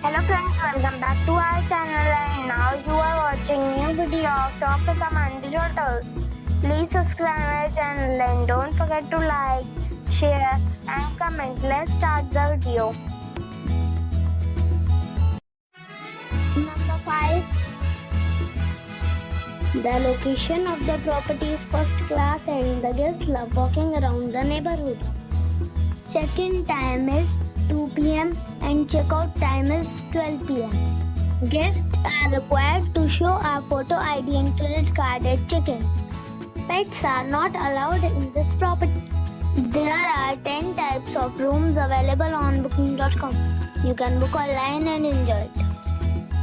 Hello friends, welcome back to our channel and now you are watching new video of Talk with Amanda Hotels. Please subscribe our channel and don't forget to like, share and comment. Let's start the video. Number 5. The location of the property is first class and the guests love walking around the neighborhood. Check-in time is 2 p.m. and check-out time is 12 p.m. Guests are required to show a photo ID and credit card at check-in. Pets are not allowed in this property. There are 10 types of rooms available on booking.com. You can book online and enjoy it.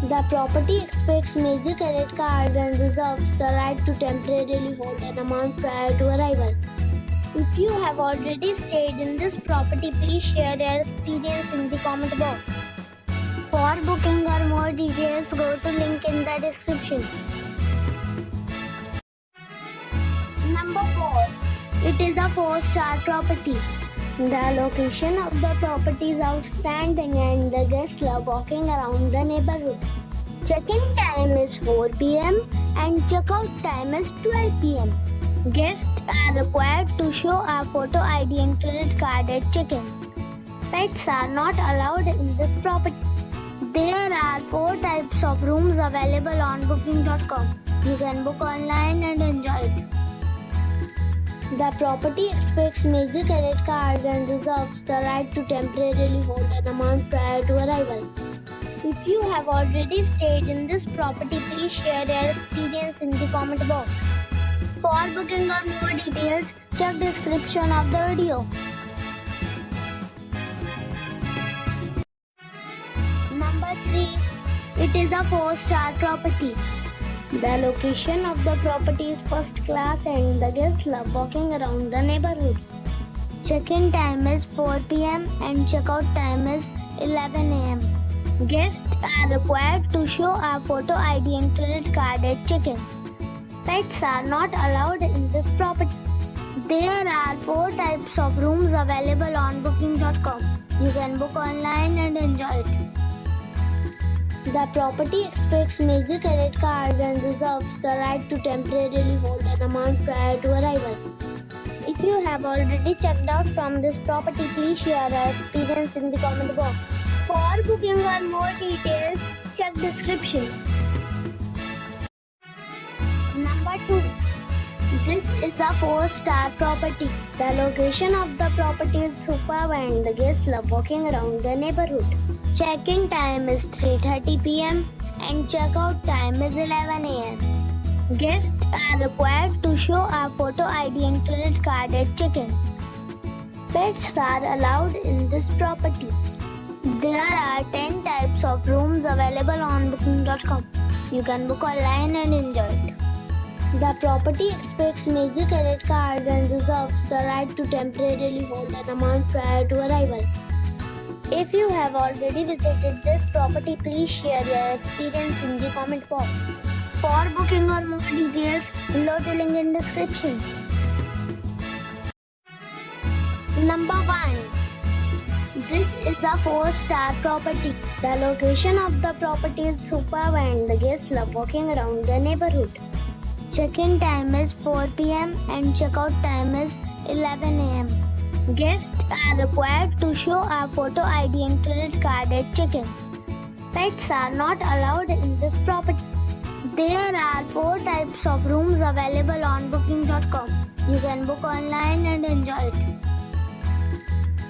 The property expects major credit cards and reserves the right to temporarily hold an amount prior to arrival. If you have already stayed in this property, please share your experience in the comment box. For booking or more details, go to link in the description. Number 4. It is a 4-star property. The location of the property is outstanding and the guests love walking around the neighborhood. Check-in time is 4 p.m. and check-out time is 12 p.m. Guests are required to show a photo ID and credit card at check-in. Pets are not allowed in this property. There are 4 types of rooms available on booking.com. You can book online and enjoy it. The property expects major credit cards and reserves the right to temporarily hold an amount prior to arrival. If you have already stayed in this property, please share your experience in the comment box. For booking or more details, check description of the video. Number 3. It is a 4-star property. The location of the property is first class and the guests love walking around the neighborhood. Check-in time is 4 p.m. and check-out time is 11 a.m. Guests are required to show a photo ID and credit card at check-in. Pets are not allowed in this property. There are 4 types of rooms available on booking.com. You can book online and enjoy it. The property expects major credit cards and reserves the right to temporarily hold an amount prior to arrival. If you have already checked out from this property, please share your experience in the comment box. For booking or more details, check description. Number 2. This is a 4-star property. The location of the property is superb and the guests love walking around the neighborhood. Check-in time is 3:30 p.m. and check-out time is 11 a.m. Guests are required to show a photo ID and credit card at check-in. Pets are allowed in this property. There are 10 types of rooms available on booking.com. You can book online and enjoy it. The property expects major credit cards and reserves the right to temporarily hold an amount prior to arrival. If you have already visited this property, please share your experience in the comment box. For booking or more details, below the link in description. Number 1. This is a 4-star property. The location of the property is superb and the guests love walking around the neighborhood. Check-in time is 4 p.m. and check-out time is 11 a.m. Guests are required to show a photo ID and credit card at check-in. Pets are not allowed in this property. There are 4 types of rooms available on booking.com. You can book online and enjoy it.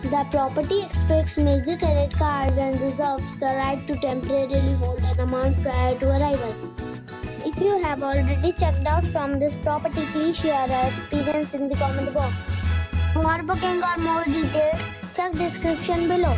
The property expects major credit cards and reserves the right to temporarily hold an amount prior to arrival. If you have already checked out from this property, please share your experience in the comment box. For booking or more details, check description below.